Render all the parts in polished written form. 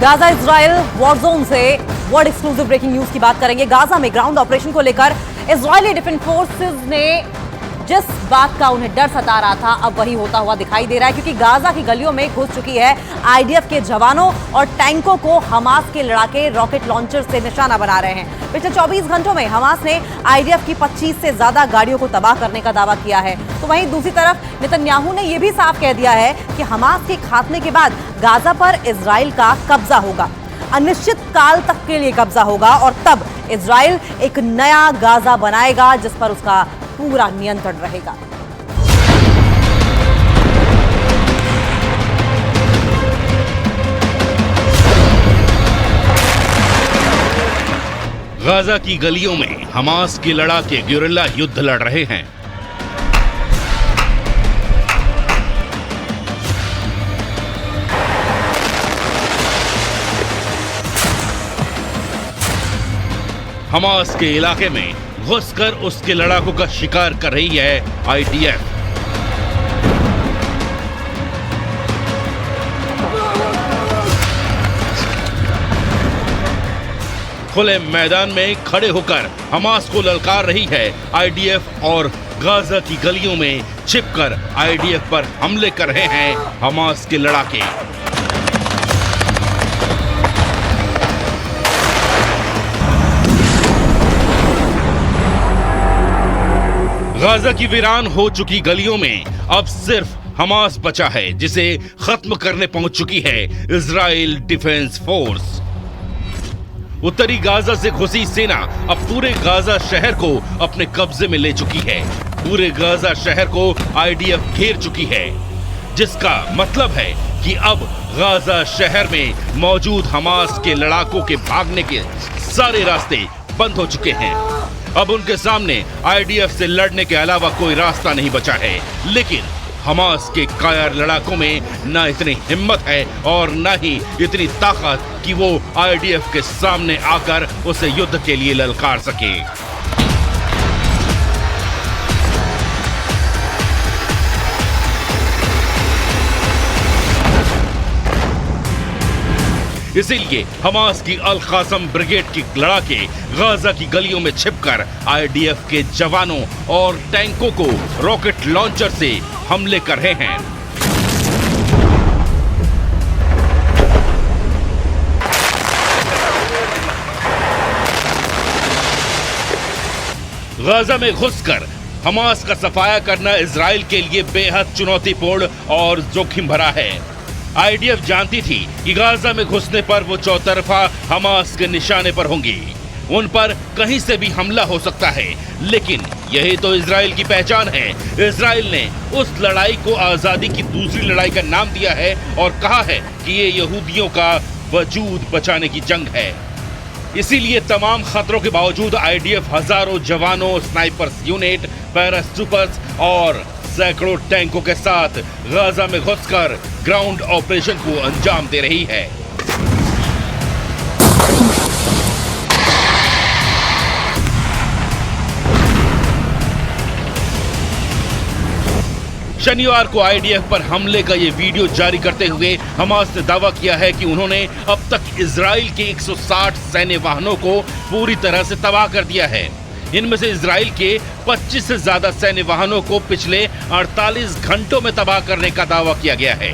Gaza Israel war zone से world exclusive breaking news की बात करेंगे। गाजा में ग्राउंड ऑपरेशन को लेकर इजरायली डिफेंस फोर्सेस ने जिस बात का उन्हें डर सता रहा था अब वही होता हुआ दिखाई दे रहा है, क्योंकि गाजा की गलियों में घुस चुकी है आईडीएफ के जवानों और टैंकों को हमास के लड़ाके रॉकेट लॉन्चर से निशाना बना रहे हैं। पिछले 24 घंटों में हमास ने आईडीएफ की 25 से ज्यादा गाड़ियों को तबाह करने का दावा किया है। तो वहीं दूसरी तरफ नेतन्याहू ने यह भी साफ कह दिया है कि हमास के खात्मे के बाद गाजा पर इजराइल का कब्जा होगा, अनिश्चित काल तक के लिए कब्जा होगा और तब इजराइल एक नया गाजा बनाएगा जिस पर उसका पूरा नियंत्रण रहेगा। गाजा की गलियों में हमास के लड़ाके गेरिल्ला युद्ध लड़ रहे हैं। हमास के इलाके में घुसकर उसके लड़ाकों का शिकार कर रही है आईडीएफ। खुले मैदान में खड़े होकर हमास को ललकार रही है आईडीएफ और गाजा की गलियों में छिपकर आईडीएफ पर हमले कर रहे हैं हमास के लड़ाके। गाजा की वीरान हो चुकी गलियों में अब सिर्फ हमास बचा है, जिसे खत्म करने पहुंच चुकी है इजराइल डिफेंस फोर्स। उत्तरी गाजा से घुसी सेना अब पूरे गाजा शहर को अपने कब्जे में ले चुकी है। पूरे गाजा शहर को आईडीएफ घेर चुकी है, जिसका मतलब है कि अब गाजा शहर में मौजूद हमास के लड़ाकों के भागने के सारे रास्ते बंद हो चुके हैं। अब उनके सामने आईडीएफ से लड़ने के अलावा कोई रास्ता नहीं बचा है। लेकिन हमास के कायर लड़ाकों में न इतनी हिम्मत है और न ही इतनी ताकत कि वो आईडीएफ के सामने आकर उसे युद्ध के लिए ललकार सके। इसीलिए हमास की अल कासम ब्रिगेड की लड़ाके गाजा की गलियों में छिपकर आईडीएफ के जवानों और टैंकों को रॉकेट लॉन्चर से हमले कर रहे हैं। गाजा में घुसकर हमास का सफाया करना इजराइल के लिए बेहद चुनौतीपूर्ण और जोखिम भरा है। आईडीएफ जानती थी कि गाजा में घुसने पर वो चौतरफा हमास के निशाने पर होंगी, उन पर कहीं से भी हमला हो सकता है। लेकिन यही तो इजराइल की पहचान है। इजराइल ने उस लड़ाई को आजादी की दूसरी लड़ाई का नाम दिया है और कहा है कि ये यहूदियों का वजूद बचाने की जंग है। इसीलिए तमाम खतरों के बावजूद आईडीएफ हजारों जवानों, स्नाइपर्स यूनिट, पैराट्रूपर्स और सैकड़ों टैंकों के साथ गाजा में घुसकर ग्राउंड ऑपरेशन को अंजाम दे रही है। शनिवार को आईडीएफ पर हमले का ये वीडियो जारी करते हुए हमास ने दावा किया है कि उन्होंने अब तक इजराइल के 160 सैन्य वाहनों को पूरी तरह से तबाह कर दिया है। इनमें से इजराइल के 25 से ज्यादा सैन्य वाहनों को पिछले 48 घंटों में तबाह करने का दावा किया गया है।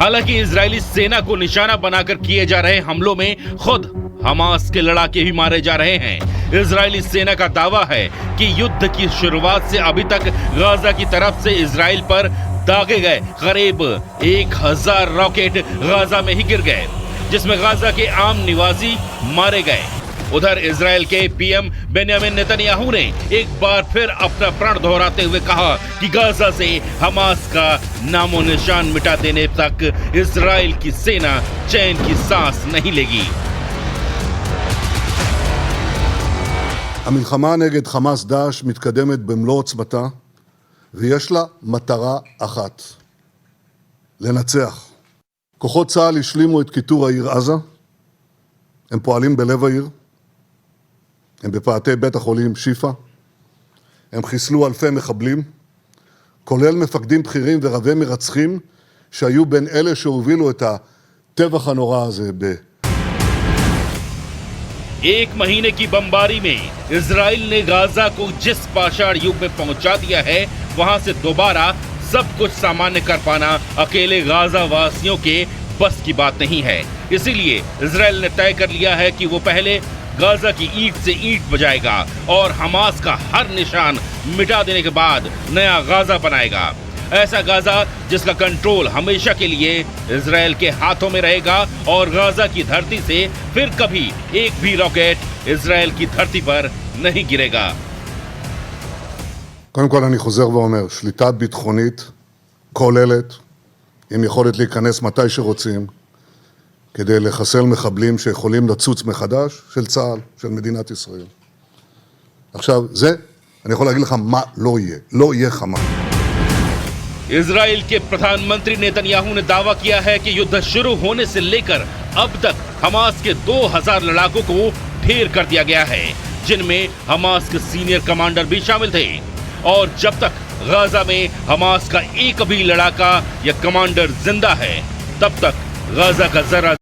हालांकि इजरायली सेना को निशाना बनाकर किए जा रहे हमलों में खुद हमास के लड़ाके भी मारे जा रहे हैं। इजरायली सेना का दावा है कि युद्ध की शुरुआत से अभी तक गाजा की तरफ से इजराइल पर दागे गए करीब 1000 रॉकेट गाजा में ही गिर गए, जिसमें गाजा के आम निवासी मारे गए। उधर इजराइल के पीएम बेंयामिन नेतन्याहू ने एक बार फिर अपना प्रण दोहराते हुए कहा कि गाजा से हमास का नामो निशान मिटा देने तक इजराइल की सेना चैन की सांस नहीं लेगी। המלחמה נגד חמאס דאעש מתקדמת במלוא עוצמתה, ויש לה מטרה אחת, לנצח. כוחות צה"ל השלימו את כיתור העיר עזה, הם פועלים בלב העיר, הם בפאתי בית החולים שיפא, הם חיסלו אלפי מחבלים, כולל מפקדים בכירים ורבי מרצחים, שהיו בין אלה שהובילו את הטבח הנורא הזה एक महीने की बमबारी में इजराइल ने गाजा को जिस पाषाण युग में पहुंचा दिया है, वहां से दोबारा सब कुछ सामान्य कर पाना अकेले गाजा वासियों के बस की बात नहीं है। इसीलिए इजराइल ने तय कर लिया है कि वो पहले गाजा की ईंट से ईंट बजाएगा और हमास का हर निशान मिटा देने के बाद नया गाजा बनाएगा। ऐसा गाजा जिसका कंट्रोल हमेशा के लिए इजराइल के हाथों में रहेगा और गाजा की धरती से फिर कभी एक भी रॉकेट इजराइल की धरती पर नहीं गिरेगा। קודם כל אני חוזר ואומר, שליטה ביטחונית כוללת, עם יכולת להיכנס מתי שרוצים, כדי לחסל מחבלים שיכולים לצוץ מחדש, של צה"ל, של מדינת ישראל. עכשיו, זה, אני יכול להגיד לך מה לא יהיה. לא יהיה חמאס. इजराइल के प्रधानमंत्री नेतन्याहू ने दावा किया है कि युद्ध शुरू होने से लेकर अब तक हमास के 2000 लड़ाकों को ढेर कर दिया गया है, जिनमें हमास के सीनियर कमांडर भी शामिल थे। और जब तक गाजा में हमास का एक भी लड़ाका या कमांडर जिंदा है, तब तक गाजा का जरा